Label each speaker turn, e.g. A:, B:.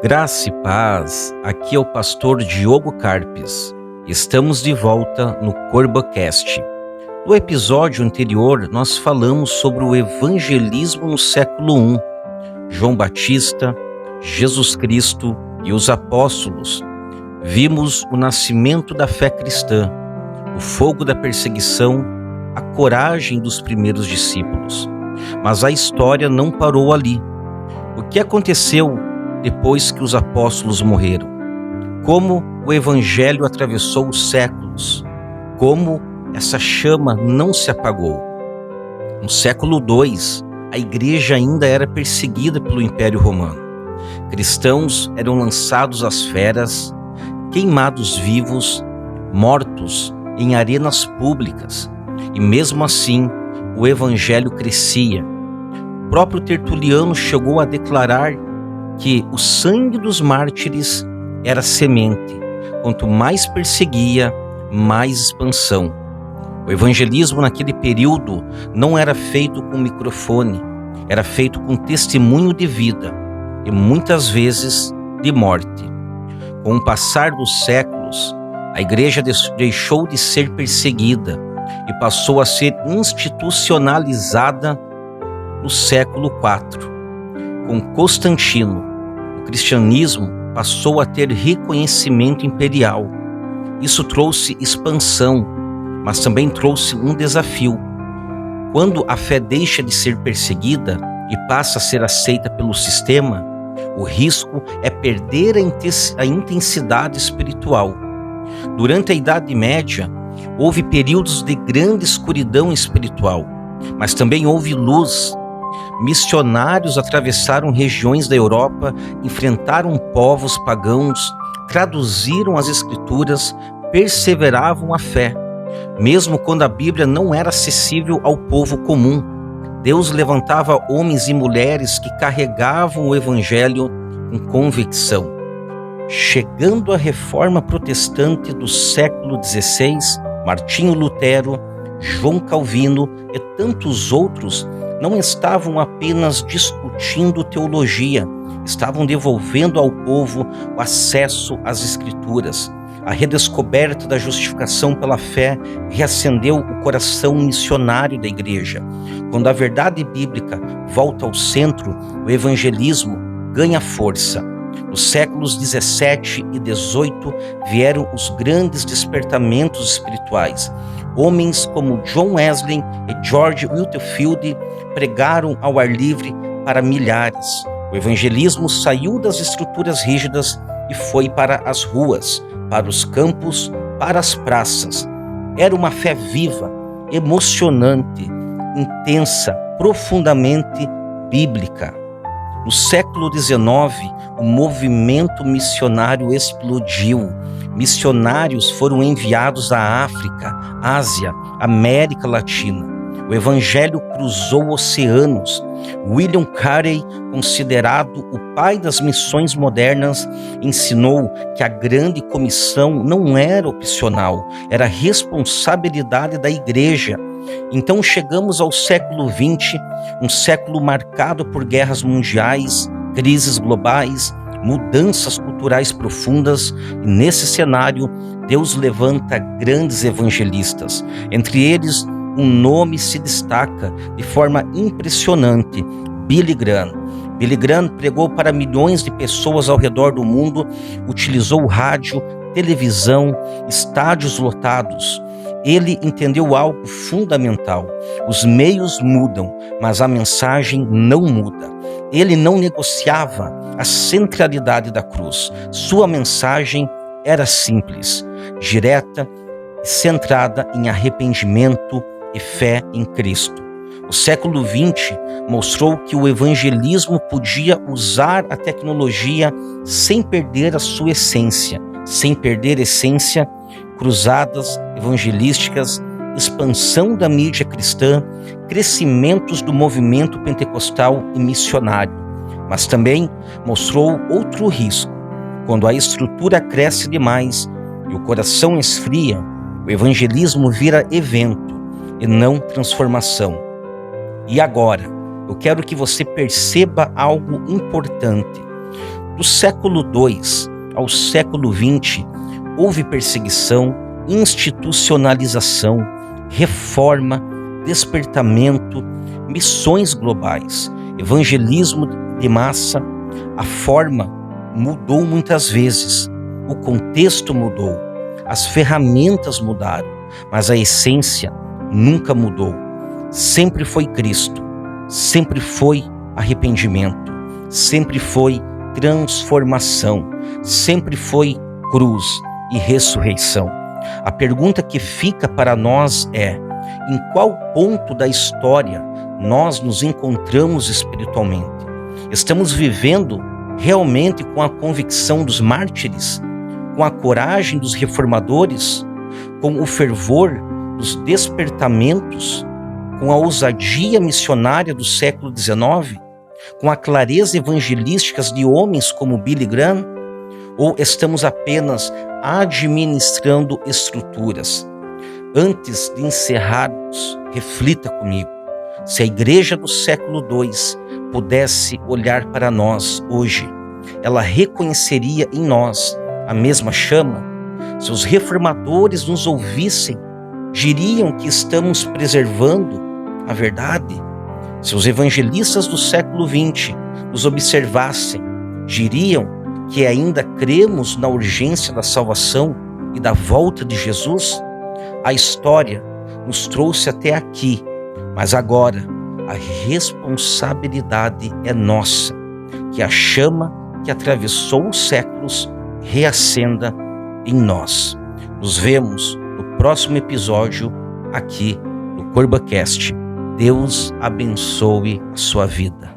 A: Graça e paz, aqui é o pastor Diogo Carpes. Estamos de volta no CorbaCast. No episódio anterior, nós falamos sobre o evangelismo no século I, João Batista, Jesus Cristo e os apóstolos. Vimos o nascimento da fé cristã, o fogo da perseguição, a coragem dos primeiros discípulos. Mas a história não parou ali. O que aconteceu depois que os apóstolos morreram? Como o evangelho atravessou os séculos? Como essa chama não se apagou? No século II, a igreja ainda era perseguida pelo Império Romano. Cristãos eram lançados às feras, queimados vivos, mortos em arenas públicas. E mesmo assim, o evangelho crescia. O próprio Tertuliano chegou a declarar que o sangue dos mártires era semente. Quanto mais perseguia, mais expansão. O evangelismo naquele período não era feito com microfone, era feito com testemunho de vida e muitas vezes de morte. Com o passar dos séculos, a igreja deixou de ser perseguida e passou a ser institucionalizada no século IV. Com Constantino, o cristianismo passou a ter reconhecimento imperial. Isso trouxe expansão, mas também trouxe um desafio. Quando a fé deixa de ser perseguida e passa a ser aceita pelo sistema, o risco é perder a intensidade espiritual. Durante a Idade Média, houve períodos de grande escuridão espiritual, mas também houve luz. Missionários atravessaram regiões da Europa, enfrentaram povos pagãos, traduziram as escrituras, perseveravam a fé. Mesmo quando a Bíblia não era acessível ao povo comum, Deus levantava homens e mulheres que carregavam o evangelho com convicção. Chegando à Reforma Protestante do século XVI, Martinho Lutero, João Calvino e tantos outros não estavam apenas discutindo teologia, estavam devolvendo ao povo o acesso às Escrituras. A redescoberta da justificação pela fé reacendeu o coração missionário da igreja. Quando a verdade bíblica volta ao centro, o evangelismo ganha força. Nos séculos 17 e 18 vieram os grandes despertamentos espirituais. Homens como John Wesley e George Whitefield pregaram ao ar livre para milhares. O evangelismo saiu das estruturas rígidas e foi para as ruas, para os campos, para as praças. Era uma fé viva, emocionante, intensa, profundamente bíblica. No século XIX, o movimento missionário explodiu. Missionários foram enviados à África, Ásia, América Latina. O evangelho cruzou oceanos. William Carey, considerado o pai das missões modernas, ensinou que a grande comissão não era opcional, era responsabilidade da igreja. Então chegamos ao século XX, um século marcado por guerras mundiais, crises globais, mudanças culturais profundas, e nesse cenário Deus levanta grandes evangelistas. Entre eles, um nome se destaca de forma impressionante: Billy Graham. Billy Graham pregou para milhões de pessoas ao redor do mundo, utilizou rádio, televisão, estádios lotados. Ele entendeu algo fundamental: os meios mudam, mas a mensagem não muda. Ele não negociava a centralidade da cruz. Sua mensagem era simples, direta e centrada em arrependimento e fé em Cristo. O século XX mostrou que o evangelismo podia usar a tecnologia sem perder a sua essência. Sem perder a essência, cruzadas evangelísticas, expansão da mídia cristã, crescimentos do movimento pentecostal e missionário. Mas também mostrou outro risco. Quando a estrutura cresce demais e o coração esfria, o evangelismo vira evento e não transformação. E agora, eu quero que você perceba algo importante. Do século II ao século XX, houve perseguição, institucionalização, reforma, despertamento, missões globais, evangelismo de massa. A forma mudou muitas vezes, o contexto mudou, as ferramentas mudaram, mas a essência nunca mudou. Sempre foi Cristo, sempre foi arrependimento, sempre foi transformação, sempre foi cruz e ressurreição. A pergunta que fica para nós é: em qual ponto da história nós nos encontramos espiritualmente? Estamos vivendo realmente com a convicção dos mártires, com a coragem dos reformadores, com o fervor dos despertamentos, com a ousadia missionária do século XIX, com a clareza evangelística de homens como Billy Graham? Ou estamos apenas administrando estruturas? Antes de encerrarmos, reflita comigo. Se a igreja do século II pudesse olhar para nós hoje, ela reconheceria em nós a mesma chama? Se os reformadores nos ouvissem, diriam que estamos preservando a verdade? Se os evangelistas do século XX nos observassem, diriam que ainda cremos na urgência da salvação e da volta de Jesus? A história nos trouxe até aqui, mas agora a responsabilidade é nossa, que a chama que atravessou os séculos reacenda em nós. Nos vemos no próximo episódio aqui no CorbaCast. Deus abençoe a sua vida.